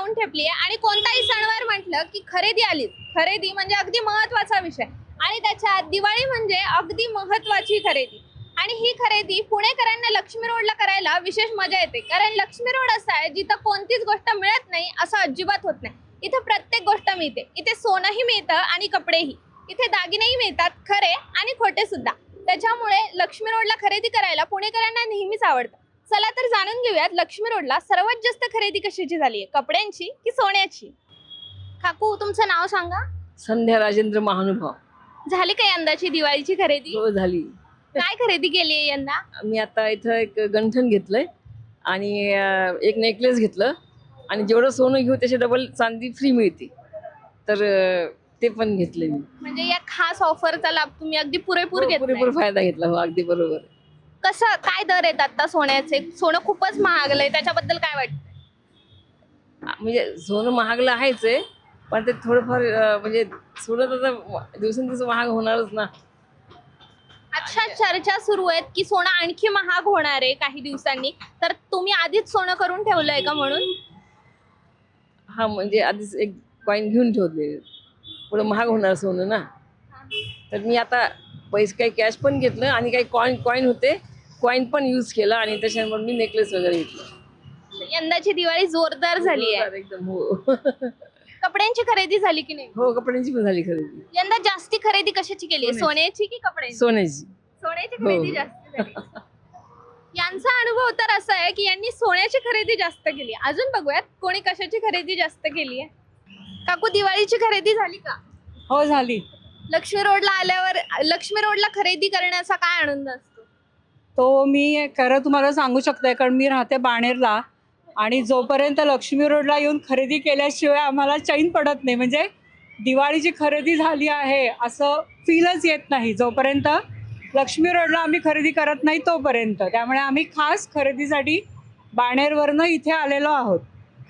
लावून ठेपली आहे आणि कोणताही सणवार म्हटलं की खरेदी आली. खरेदी म्हणजे अगदी महत्त्वाचा विषय आणि त्याच्यात दिवाळी म्हणजे अगदी महत्त्वाची खरेदी. आणि ही खरेदी पुणेकरांना लक्ष्मी रोडला करायला विशेष मजा येते, कारण लक्ष्मी रोड असा आहे जिथं कोणतीच गोष्ट मिळत नाही असं अजिबात होत नाही. इथं प्रत्येक गोष्ट मिळते. इथे सोनंही मिळतं आणि कपडेही. इथे दागिनेही मिळतात, खरे आणि खोटे सुद्धा. त्याच्यामुळे लक्ष्मी रोडला खरेदी करायला पुणेकरांना नेहमीच आवडतं. चला तर जाणून घेऊयात लक्ष्मी रोडला सर्वात जास्त खरेदी कशाची झाली आहे, कपड्यांची की सोन्याची. काकू तुमचं नाव सांगा. संध्या राजेंद्र महानुभाव. झाली का यंदाची दिवाळीची खरेदी? हो झाली. काय खरेदी केली आहे यंदा? मी आता इथं एक गंठण घेतलंय आणि एक नेकलेस घेतलं आणि जेवढं सोनं घेऊ त्याचे डबल चांदी फ्री मिळते, तर ते पण घेतले मी. म्हणजे या खास ऑफरचा लाभ तुम्ही अगदी पुरेपूर घेतलाय. पुरेपूर फायदा घेतला. हो अगदी बरोबर. कसं काय दर आहेत आता सोन्याचे? सोनं खूपच महागलंय, त्याच्याबद्दल काय वाटतं? म्हणजे सोनं महागलं आहेच आहे, पण ते थोडंफार म्हणजे सोनं तर दिवसेंदिवस महाग होणारच ना. अच्छा, चर्चा सुरू आहेत की सोनं आणखी महाग होणार आहे काही दिवसांनी, तर तुम्ही आधीच सोनं करून ठेवलंय का म्हणून? हा म्हणजे आधीच एक कॉईन घेऊन ठेवले, पुढं महाग होणार सोनं ना. तर मी आता पैसे काही कॅश पण घेतलं आणि काही कॉईन होते, कॉईन पण यूज केला आणि त्याच्यामुळे मी नेकलेस वगैरे घेतलं. यंदाची दिवाळी जोरदार झाली आहे. एकदम. हो. कपड्यांची खरेदी झाली की नाही? हो कपड्यांची पण झाली खरेदी. यंदा जास्ती खरेदी कशाची केली आहे, सोन्याची की कपड्यांची? सोन्याची. सोन्याची खरेदी हो. जास्त झाली. यांचा अनुभव तर असा आहे की यांनी सोन्याची खरेदी जास्त केली. अजून बघूयात कोणी कशाची खरेदी जास्त केली आहे. काकू दिवाळीची खरेदी झाली का? हो झाली. लक्ष्मी रोडला आल्यावर लक्ष्मी रोडला खरेदी करण्याचा काय आनंद असतो? तो मी खरं तुम्हाला सांगू शकते, कारण मी राहते बाणेरला आणि जोपर्यंत लक्ष्मी रोडला येऊन खरेदी केल्याशिवाय आम्हाला चैन पडत नाही. म्हणजे दिवाळीची खरेदी झाली आहे असं फीलच येत नाही जोपर्यंत लक्ष्मी रोडला आम्ही खरेदी करत नाही तोपर्यंत. त्यामुळे आम्ही खास खरेदीसाठी बाणेरवरनं इथे आलेलो आहोत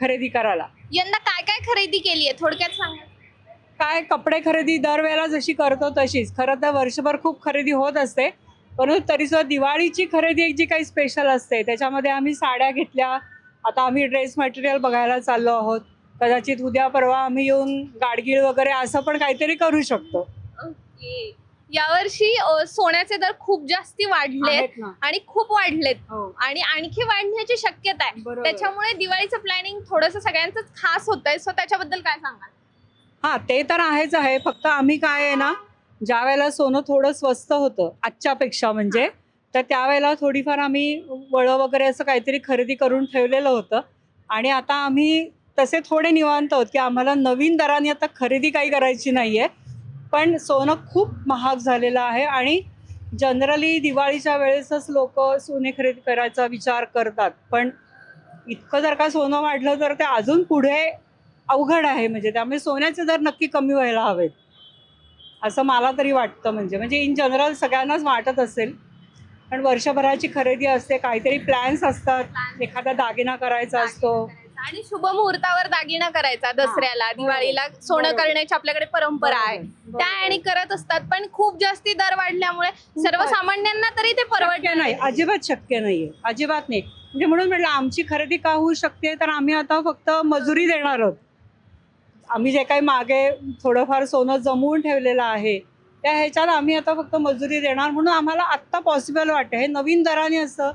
खरेदी करायला. यंदा काय काय खरेदी केली आहे थोडक्यात सांगा. काय कपडे खरेदी दरवेळेला जशी करतो तशीच. खरं तर वर्षभर खूप खरेदी होत असते, परंतु तरीसुद्धा दिवाळीची खरेदी एक जी काही स्पेशल असते त्याच्यामध्ये आम्ही साड्या घेतल्या. आता आम्ही ड्रेस मटेरियल बघायला चाललो आहोत. कदाचित उद्या परवा आम्ही येऊन गाडगीळ वगैरे असं पण काहीतरी करू शकतो. ओके. यावर्षी सोन्याचे दर खूप जास्ती वाढलेत आहेत ना. आणि खूप वाढलेत हो. आणि आणखी वाढण्याची शक्यता आहे. बरोबर. त्याच्यामुळे दिवाळीचं प्लॅनिंग थोडंसं सगळ्यांचं खास होतंय. सो त्याच्याबद्दल काय सांगाल? हां ते तर आहेच आहे. फक्त आम्ही काय आहे ना, ज्या वेळेला सोनं थोडं स्वस्त होतं आजच्यापेक्षा म्हणजे, तर त्यावेळेला थोडीफार आम्ही वळं वगैरे असं काहीतरी खरेदी करून ठेवलेलं होतं आणि आता आम्ही तसे थोडे निवांत आहोत की आम्हाला नवीन दराने आता खरेदी काही करायची नाही आहे. पण सोनं खूप महाग झालेलं आहे आणि जनरली दिवाळीच्या वेळेसच लोक सोने खरेदी करायचा विचार करतात. पण इतकं जर का सोनं वाढलं तर ते अजून पुढे अवघड आहे. म्हणजे त्यामुळे सोन्याचे दर नक्की कमी व्हायला हवेत असं मला तरी वाटतं. म्हणजे इन जनरल सगळ्यांनाच वाटत असेल, पण वर्षभराची खरेदी असते, काहीतरी प्लॅन्स असतात, एखादा दागिना करायचा असतो आणि शुभ मुहूर्तावर दागिना करायचा दसऱ्याला, दिवाळीला सोनं बरोबर. करण्याची आपल्याकडे परंपरा आहे. बरोबर. त्या आणि करत असतात, पण खूप जास्ती दर वाढल्यामुळे सर्वसामान्यांना तरी ते शक्य परवडत नाही, अजिबात शक्य नाहीये, अजिबात नाही. म्हणजे म्हणून म्हटलं आमची खरेदी का होऊ शकते, तर आम्ही आता फक्त मजुरी देणार आहोत. आम्ही जे काही मागे थोडंफार सोनं जमवून ठेवलेलं आहे त्या ह्याच्यात आम्ही आता फक्त मजुरी देणार, म्हणून आम्हाला आत्ता पॉसिबल वाटतं. हे नवीन दराने असतं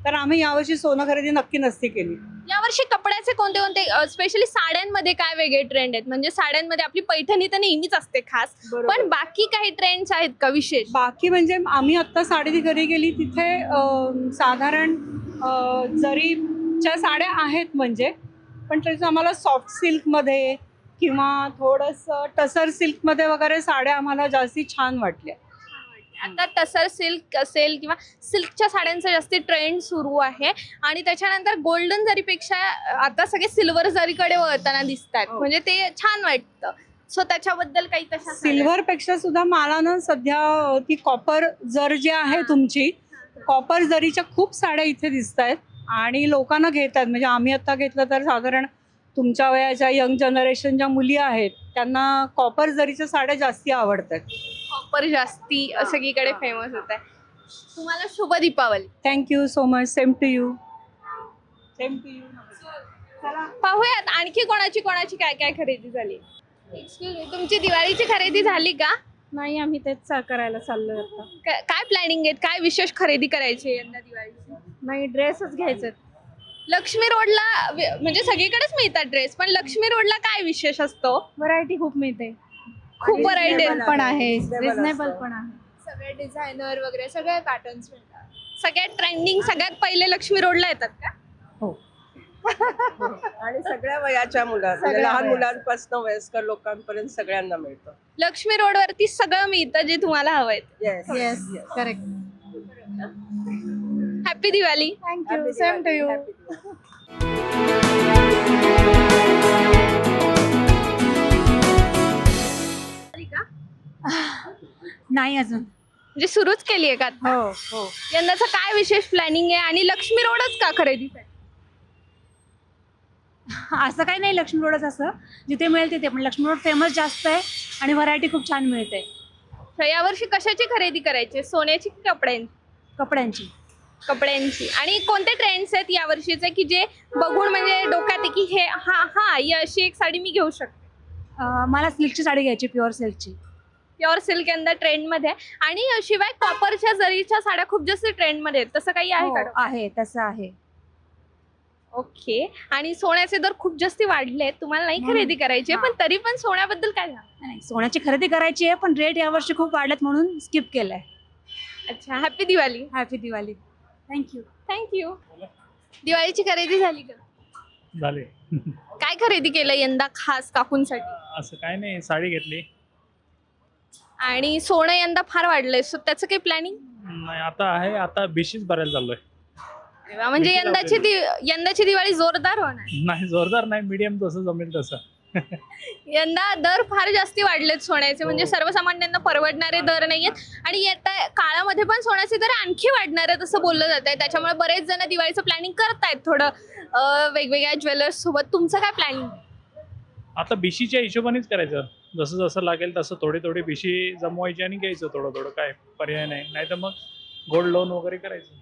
तर आम्ही यावर्षी सोनं खरेदी नक्की नसती केली. यावर्षी कपड्याचे कोणते कोणते, स्पेशली साड्यांमध्ये काय वेगळे ट्रेंड आहेत? म्हणजे साड्यांमध्ये आपली पैठणी तर नेहमीच असते खास, बरोबर. पण बाकी काही ट्रेंड्स आहेत का विशेष? बाकी म्हणजे आम्ही आत्ता साडी खरेदी केली तिथे साधारण जरीच्या साड्या आहेत म्हणजे, पण त्याचं आम्हाला सॉफ्ट सिल्कमध्ये किंवा थोडंसं टसर सिल्कमध्ये वगैरे साड्या आम्हाला जास्ती छान वाटल्या. आता टसर सिल्क असेल किंवा सिल्कच्या साड्यांचा जास्ती ट्रेंड सुरू आहे आणि त्याच्यानंतर गोल्डन जरीपेक्षा आता सगळे सिल्वर जरीकडे वळताना दिसतात. हो. म्हणजे ते छान वाटतं. सो त्याच्याबद्दल काही तशा साड्या? सिल्वरपेक्षा सुद्धा मला ना सध्या ती कॉपर जर जी आहे तुमची, कॉपर जरीच्या खूप साड्या इथे दिसत आहेत आणि लोकांना घेतात. म्हणजे आम्ही आत्ता घेतलं तर साधारण तुमच्या वयाच्या यंग जनरेशनच्या मुली आहेत त्यांना कॉपर जरीच्या साड्या जास्ती आवडतात. कॉपर जास्ती सगळीकडे फेमस होत आहे. तुम्हाला शुभ Deepawali. Thank you so much. Same to you. Same to you. पाहूयात आणखी कोणाची कोणाची काय काय खरेदी झाली. एक्सक्यूज मी, तुमची दिवाळीची खरेदी झाली का? नाही, आम्ही तेच करायला चाललोय आता. काय प्लॅनिंग आहेत, काय विशेष खरेदी करायची आहे यंदा दिवाळीची? नाही, ड्रेसच घ्यायचे. लक्ष्मी रोडला म्हणजे सगळीकडेच मिळतात ड्रेस, पण लक्ष्मी रोडला काय विशेष असतो? व्हरायटी खूप मिळते, खूप व्हरायटी पण आहे, रिझनेबल पण आहे. सगळे डिझायनर वगैरे सगळे पॅटर्न्स मिळतात. सगळ्यात ट्रेंडिंग सगळ्यात पहिले लक्ष्मी रोडला येतात का? आणि सगळ्या वयाच्या मुलांना, लहान मुलांपासून वयस्कर लोकांपर्यंत सगळ्यांना मिळतं. लक्ष्मी रोडवरती सगळं मिळतं जे तुम्हाला हवंय. Yes, correct. Happy Diwali. Thank you, same to you. नाही अजून. म्हणजे सुरूच केली आहे का आता? हो. यंदाचं काय विशेष प्लॅनिंग आहे आणि लक्ष्मी रोडच का खरेदी? असं काही नाही, लक्ष्मी रोडच असं जिथे मिळेल तिथे, पण लक्ष्मी रोड फेमस जास्त आहे आणि व्हरायटी खूप छान मिळते. तर यावर्षी कशाची खरेदी करायची? सोन्याची की कपड्यांची. कपड्यांची. आणि कोणते ट्रेंड्स आहेत यावर्षीचे की जे बघून म्हणजे डोक्यात आहे की हे ही अशी एक साडी मी घेऊ शकते? मला सिल्कची साडी घ्यायची, प्युअर सिल्कची. प्युअर सिल्क यंदा ट्रेंडमध्ये आहे. आणि शिवाय कॉपरच्या जरीच्या साड्या खूप जास्त ट्रेंडमध्ये आहेत, तसं काही आहे का? आहे, तसं आहे. ओके. आणि सोन्याचे दर खूप जास्त वाढले आहेत, तुम्हाला नाही खरेदी करायची पण तरी पण सोन्याबद्दल काय सांगा? नाही, सोन्याची खरेदी करायची आहे, पण रेट यावर्षी खूप वाढलेत म्हणून स्किप केलंय. अच्छा, happy Diwali. Happy Diwali. Thank you. Thank you. दिवाळीची खरेदी झाली का? झाले. काय खरेदी केलं यंदा खास काकूंसाठी? असं काय नाही, साडी घेतली. आणि सोनं यंदा फार वाढलंय, सो त्याचं काही प्लॅनिंग? नाही, आता आहे, आता बिशीच भरायला चाललोय. म्हणजे यंदाची दिवाळी जोरदार होणार. नाही, जोरदार नाही, मीडियम जसं जमेल तसं. यंदा दर फार जास्ती वाढलेत सोन्याचे, म्हणजे सर्वसामान्यांना परवडणारे दर नाहीयेत. आणि येत्या काळामध्ये पण सोन्याचे दर आणखी वाढणार आहेत असं बोललं जात आहे. त्याच्यामुळे बरेच जण दिवाळीचं प्लॅनिंग करतायत थोडं वेगवेगळ्या ज्वेलर्स सोबत. तुमचं काय प्लॅनिंग? आता बिशीच्या हिशोबानेच करायचं, जसं जसं लागेल तसं थोडी बिशी जमवायची आणि घ्यायचं थोडं, काय पर्याय नाही तर मग गोल्ड लोन वगैरे करायचं.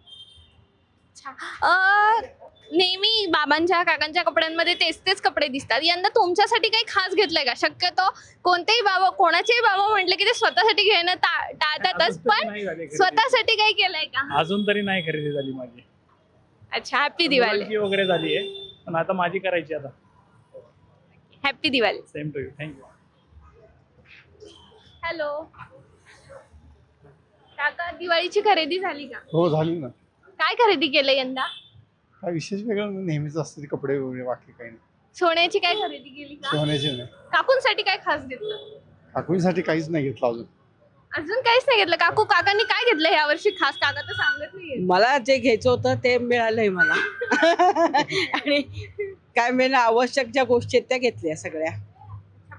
नेहमी बाबांच्या काकांच्या कपड्यांमध्ये तेच कपडे दिसतात. यंदा तुमच्यासाठी काही खास घेतलंय का? शक्यतो कोणतेही बाबा, कोणाचेही बाबा म्हटले की ते स्वतःसाठी घेणं टाळतातच, पण स्वतःसाठी काही केलंय का? अजून तरी नाही खरेदी झाली माझी. अच्छा, हॅपी दिवाळी. वगैरे झाली आहे, पण आता माझी करायची. आता happy Diwali. Same to you. Thank you. Hello काका, दिवाळीची खरेदी झाली का? हो, झाली ना. काय खरेदी केलं यंदा? काय विशेष वेगळं नेहमीच असते, कपडे वगैरे, बाकी काही नाही. सोन्याची काय खरेदी केली का? सोन्याचे नाही. काकूंसाठी काय खास घेतलं? काकूंसाठी काहीच नाही घेतलं अजून. अजून काहीच नाही घेतलं. काकांनी काय घेतलं या वर्षी खास? काका तर सांगत नाहीये. मला जे घ्यायचं होतं ते मिळालंय मला. आणि काय मेन आवश्यक ज्या गोष्टी आहेत त्या घेतल्या सगळ्या.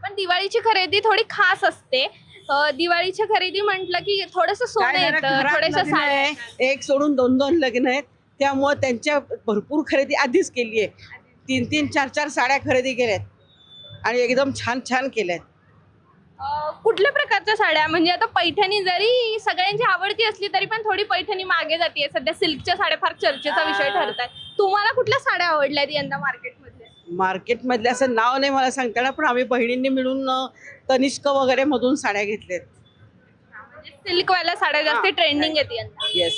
पण दिवाळीची खरेदी थोडी खास असते. दिवाळीची खरेदी म्हटलं की थोडंसं सोनं काय येतं, घरात थोडंसं लग्न साड्या आहे, येतात. एक सोडून 2 लग्न आहेत, त्यामुळे त्यांच्या भरपूर खरेदी आधीच केली आहे. 3 4 साड्या खरेदी केल्यात आणि एकदम छान केल्यात. कुठल्या प्रकारच्या साड्या? म्हणजे आता पैठणी जरी सगळ्यांची आवडती असली तरी पण थोडी पैठणी मागे जाते. सध्या सिल्कच्या साड्या फार चर्चेचा विषय ठरतात. तुम्हाला कुठल्या साड्या आवडल्यात यंदा मार्केटमध्ये? मार्केटमधले असं नाव नाही मला सांगता येणार, पण आम्ही बहिणींनी मिळून तनिष्क वगैरे मधून साड्या घेतल्यात. म्हणजे सिल्कवाल्या साड्या जास्त ट्रेंडिंग आहेत यंदा. येस.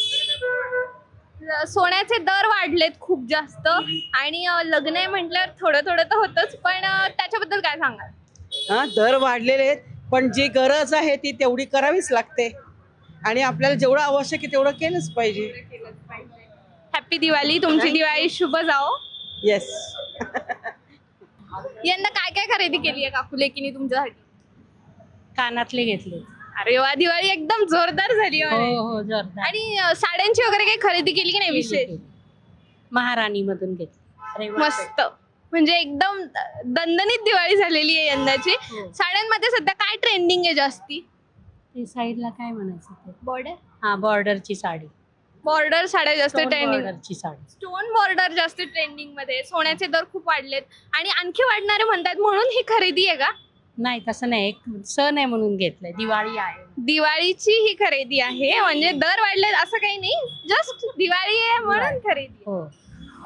सोन्याचे दर वाढलेत खूप जास्त आणि लग्न आहे म्हटल्यावर थोडं तर होतच, पण त्याच्याबद्दल काय सांगाल? हा, दर वाढलेले आहेत, पण जी गरज आहे ती तेवढी करावीच लागते आणि आपल्याला जेवढं आवश्यक आहे तेवढं केलंच पाहिजे. हॅपी दिवाळी. तुमची दिवाळी शुभ जाओ. येस. यंदा काय काय खरेदी केली आहे काकू लेकीनी तुमच्यासाठी? कानातले घेतले. अरे वा, दिवाळी एकदम जोरदार झाली आहे. हो, जोरदार. आणि साड्यांची वगैरे काही खरेदी केली की नाही विशेष? महाराणी मधून घेतली. मस्त, म्हणजे एकदम दणदणीत दिवाळी झालेली आहे यंदाची. हो. साड्यांमध्ये सध्या काय ट्रेंडिंग आहे जास्ती? ते साईडला काय म्हणायचं ते? बॉर्डर. हा, बॉर्डरची साडी. बॉर्डर साड्या जास्त ट्रेंडिंग. बॉर्डरची साडी. स्टोन बॉर्डर जास्त ट्रेंडिंग मध्ये. सोन्याचे दर खूप वाढलेत आणि आणखी वाढणारे म्हणतात, म्हणून ही खरेदी आहे का? नाही, तसं नाही, एक सण आहे म्हणून घेतलंय. दिवाळी आहे. दिवाळीची ही खरेदी आहे, म्हणजे दर वाढलेत असं काही नाही, जस्ट दिवाळी आहे म्हणून खरेदी. हो.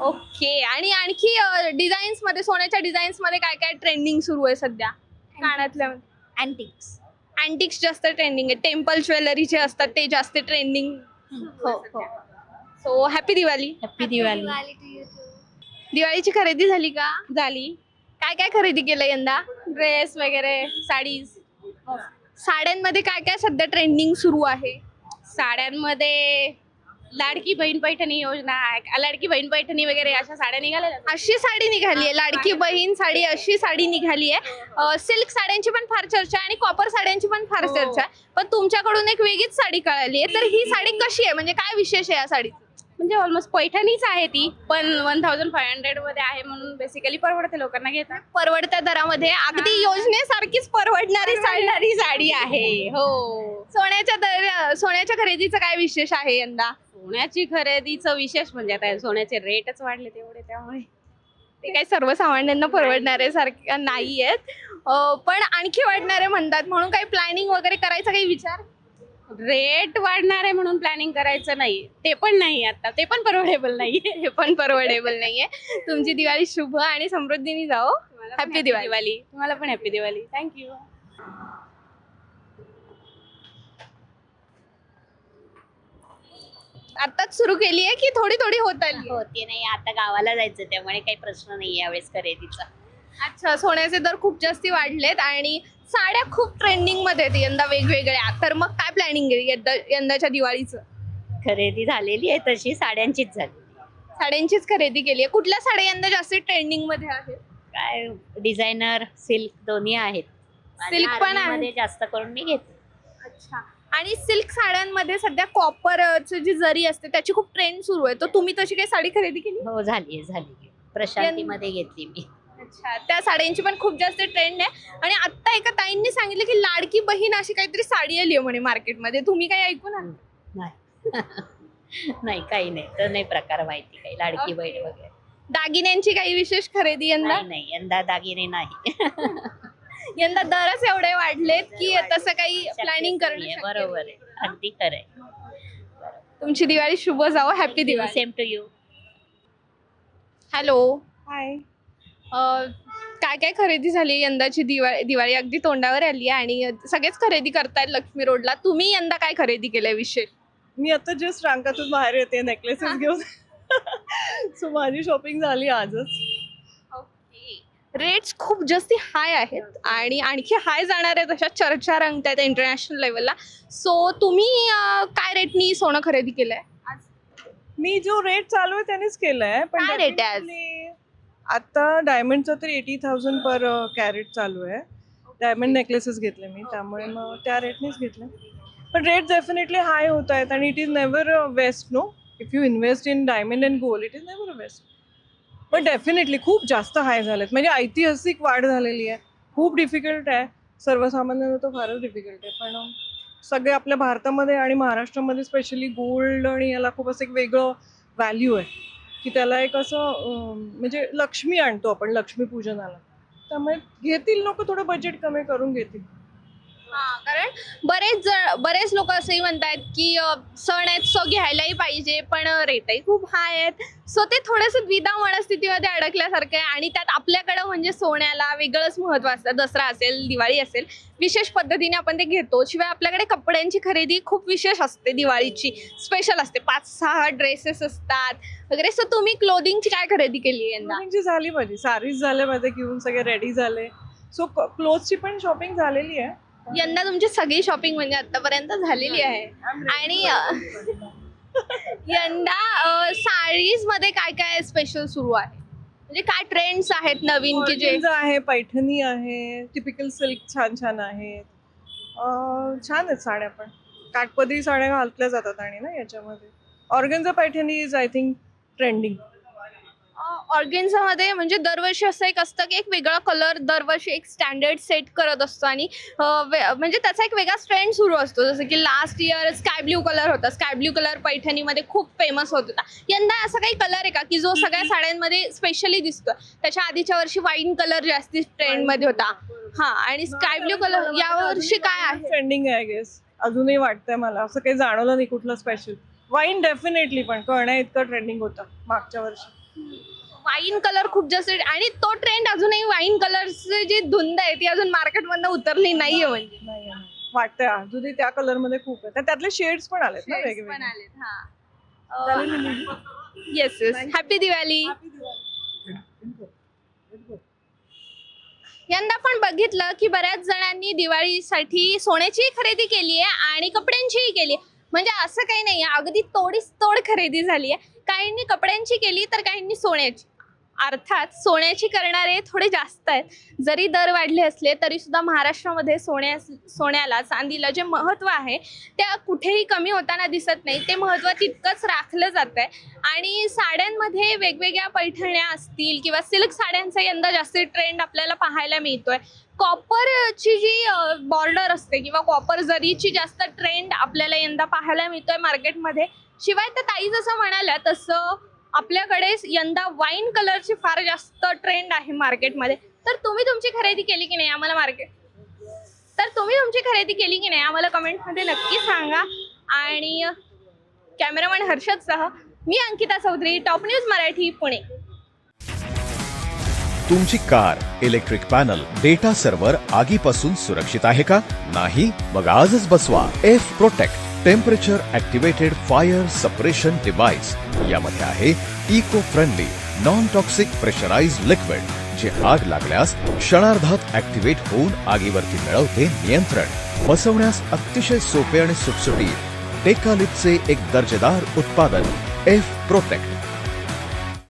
ओके. आणि आणखी डिझाईन्स मध्ये, सोन्याच्या डिझाईन्स मध्ये काय काय ट्रेंडिंग सुरू आहे सध्या कानातल्या? अँटिक्स. अँटिक्स जास्त ट्रेंडिंग आहे. टेम्पल ज्वेलरी जे असतात ते जास्त ट्रेंडिंग. हो हो. So happy Diwali. Happy Diwali. दिवाळीची खरेदी झाली का? झाली. काय काय खरेदी केलं यंदा? ड्रेस वगैरे, साडीज? साड्यांमध्ये काय काय सध्या ट्रेंडिंग सुरू आहे? साड्यांमध्ये लाडकी बहीण पैठणी योजना आहे, लाडकी बहीण पैठणी वगैरे अशा साड्या निघाल्या. अशी साडी निघाली आहे, लाडकी बहीण साडी, अशी साडी निघाली आहे. सिल्क साड्यांची पण फार चर्चा आहे आणि कॉपर साड्यांची पण फार चर्चा आहे. पण तुमच्याकडून एक वेगळीच साडी कळाली आहे. तर ही साडी कशी आहे, म्हणजे काय विशेष आहे या साडीचं? म्हणजे ऑलमोस्ट पैठणीच आहे ती, पण 1500 मध्ये आहे म्हणून बेसिकली परवडते लोकांना घेतात. परवडत्या दरामध्ये अगदी योजनेसारखीच परवडणारी साडी आहे. हो. सोन्याच्या खरेदीचं काय विशेष आहे यंदा? सोन्याची खरेदीचं विशेष म्हणजे आता सोन्याचे रेटच वाढले तेवढे, त्यामुळे ते काही सर्वसामान्यांना परवडणारे सारखे नाही आहेत. पण आणखी वाढणारे म्हणतात, म्हणून काही प्लॅनिंग वगैरे करायचा काही विचार? रेट वाढणार आहे म्हणून प्लॅनिंग करायचं नाही, ते पण नाही आता, ते पण परवडेबल नाही. हे पण परवडेबल नाहीये. तुमची दिवाळी शुभ आणि समृद्धीने जाओ. हॅपी दिवाळी. तुम्हाला पण हॅपी दिवाळी. थँक्यू. आताच सुरू केली आहे की थोडी थोडी होत आली? होते नाही, आता गावाला जायचं त्यामुळे काही प्रश्न नाही यावेळेस खरेदीचा. अच्छा. सोन्याचे दर खूप जास्ती वाढलेत आणि साड्या खूप ट्रेंडिंग मध्ये आहेत यंदा वेगवेगळ्या. तर मग काय प्लॅनिंग आहे यंदाच्या दिवाळीचं? खरेदी झालेली आहे तशी, साड्यांचीच झाली. साड्यांचीच खरेदी केली आहे. कुठल्या साड्या यंदा जास्त ट्रेंडिंग मध्ये आहेत? काय डिझायनर, सिल्क दोन्ही आहेत. सिल्क पण आहे? मध्ये जास्त करून मी घेते. अच्छा. आणि सिल्क साड्यांमध्ये सध्या कॉपरची जी जरी असते त्याची खूप ट्रेंड सुरू आहे. तर तुम्ही तशी काही साडी खरेदी केली? हो झाली. प्रशांतीमध्ये घेतली मी. अच्छा. त्या साड्यांची पण खूप जास्त ट्रेंड आहे. आणि आता एका ताईंनी सांगितलं की लाडकी बहीण अशी काहीतरी साडी आली आहे म्हणे मार्केटमध्ये. तुम्ही काही ऐकून आलं? नाही काही नाही, तर नाही प्रकार माहिती काही लाडकी बहीण वगैरे. दागिन्यांची काही विशेष खरेदी यंदा? नाही, यंदा दागिने नाही. यंदा दरच एवढे वाढलेत की तसं काही प्लॅनिंग करणं शक्य नाही. बरोबर आहे, अगदी खरंय. तुमची दिवाळी शुभ जावो. Happy Diwali. Same to you. Hello. Hi. काय काय खरेदी झाली यंदाची? दिवाळी अगदी तोंडावर आली आहे आणि सगळेच खरेदी करतायत लक्ष्मी रोडला. तुम्ही यंदा काय खरेदी केलंय विशेष? मी आता जस्ट रांकातून बाहेर येते नेकलेसेस घेऊन. सो माझी शॉपिंग झाली आजच. रेट्स खूप जास्ती हाय आहेत आणि आणखी हाय जाणार आहेत अशा चर्चा रंगतायत इंटरनॅशनल लेवलला. सो तुम्ही काय रेटनी सोनं खरेदी केलंय? मी जो रेट चालू आहे त्यानेच केलाय. पण काय rate आहे आज? definitely आता डायमंडचा तर 80,000 पर कॅरेट चालू आहे. डायमंड नेकलेसेस घेतले मी, त्यामुळे मग त्या रेटनेच घेतले. पण रेट डेफिनेटली हाय होत आहेत आणि it is never waste. No, if you invest in diamond and gold it is never waste. पण डेफिनेटली खूप जास्त हाय झालेत. म्हणजे ऐतिहासिक वाढ झालेली आहे. खूप डिफिकल्ट आहे, सर्वसामान्यांना तर फारच डिफिकल्ट आहे. पण सगळे आपल्या भारतामध्ये आणि महाराष्ट्रामध्ये स्पेशली गोल्ड आणि याला खूप असं एक वेगळं व्हॅल्यू आहे की त्याला एक असं म्हणजे लक्ष्मी आणतो आपण लक्ष्मीपूजनाला. त्यामुळे घेतील लोक, थोडं बजेट कमी करून घेतील. कारण बरेच लोक असंही म्हणतात की सण आहेत सो घ्यायलाही पाहिजे पण रेटही खूप हाय आहेत. सो ते थोडंसं द्विधा मनस्थितीमध्ये अडकल्यासारखं आहे. आणि त्यात आपल्याकडं म्हणजे सोन्याला वेगळंच महत्त्व असतं. दसरा असेल, दिवाळी असेल, विशेष पद्धतीने आपण ते घेतो. शिवाय आपल्याकडे कपड्यांची खरेदी खूप विशेष असते, दिवाळीची स्पेशल असते. 5-6 ड्रेसेस असतात वगैरे. सो तुम्ही क्लोदिंगची काय खरेदी केली यंदा? क्लोथिंगची झाली माझी, सारीज झाले माझे घेऊन, सगळे रेडी झाले. सो क्लोथची पण शॉपिंग झालेली आहे. यंदा तुमची सगळी शॉपिंग म्हणजे आतापर्यंत झालेली आहे. आणि यंदा साडीज मध्ये काय काय स्पेशल सुरू आहे, म्हणजे काय ट्रेंड्स आहेत नवीन की जे? Organza आहे, पैठणी आहे, टिपिकल सिल्क छान छान आहेत. छान आहेत साड्या. पण काठपदरी साड्या घातल्या जातात आणि ना याच्यामध्ये organza Paithani is I think trending. ऑर्गेन्झामध्ये म्हणजे दरवर्षी असं एक असतं की एक वेगळा कलर दरवर्षी एक स्टँडर्ड सेट करत असतो आणि म्हणजे त्याचा एक वेगळा ट्रेंड सुरू असतो. जसं की last year sky blue colour होता. स्काय ब्ल्यू कलर पैठणीमध्ये खूप फेमस होत होता. यंदा असा काही कलर आहे का की जो सगळ्या साड्यांमध्ये स्पेशली दिसतो? त्याच्या आधीच्या वर्षी वाईन कलर जास्ती ट्रेंडमध्ये होता. हा, आणि स्काय ब्ल्यू कलर यावर्षी काय आहे? ट्रेंडिंग आहे गेस. अजूनही वाटतंय मला, असं काही जाणवलं नाही कुठलं स्पेशल. वाईन डेफिनेटली, पण कळण्या इतकं ट्रेंडिंग होतं मागच्या वर्षी. वाईन कलर खूप जास्त, आणि तो ट्रेंड अजूनही वाईन कलरची जी धुंद आहे ती अजून मार्केटमधनं उतरली नाहीये म्हणजे. नाही वाटतंय अजूनही त्या कलर मध्ये खूप आहे, त्यातले शेड्स पण आलेत ना Shades पण वेगवेगळे. आलेत. हा. Yes yes, happy Diwali. यंदा पण बघितलं की बऱ्याच जणांनी दिवाळीसाठी सोन्याचीही खरेदी केली आहे आणि कपड्यांचीही केली आहे. म्हणजे असं काही नाही आहे, अगदी तोडीस तोड खरेदी झाली आहे. काहींनी कपड्यांची केली तर काहींनी सोन्याची. अर्थात सोन्याची करणारे थोडे जास्त आहेत. जरी दर वाढले असले तरी सुद्धा महाराष्ट्रामध्ये सोन्याला चांदीला जे महत्त्व आहे त्या कुठेही कमी होताना दिसत नाही. ते महत्त्व तितकंच राखलं जात आहे. आणि साड्यांमध्ये वेगवेगळ्या पैठण्या असतील किंवा सिल्क साड्यांचा यंदा जास्त ट्रेंड आपल्याला पाहायला मिळतोय. कॉपरची जी बॉर्डर असते किंवा कॉपर जरीची जास्त ट्रेंड आपल्याला यंदा पाहायला मिळतोय मार्केटमध्ये. शिवाय त्या ताई जसं म्हणाल्या तसं आपल्याकडे यंदा वाईन कलरची फार जास्त ट्रेंड आहे मार्केटमध्ये. तर तुम्ही तुमची खरेदी केली की नाही आम्हाला कमेंटमध्ये नक्की सांगा. आणि कॅमेरामॅन हर्षदसह मी अंकिता चौधरी, टॉप न्यूज मराठी, पुणे. तुमची car, electric panel, data server आगीपासून सुरक्षित आहे का? नाही? मग आजच बसवा F protect temperature activated fire suppression device. यामध्ये आहे eco friendly non toxic pressurised liquid, जे आग लागल्यास क्षणार्धात ऍक्टिव्हेट होऊन आगीवरती मिळवते नियंत्रण. बसवण्यास अतिशय सोपे आणि सुटसुटीत टेकालिपचे एक दर्जेदार उत्पादन एफ प्रोटेक्ट.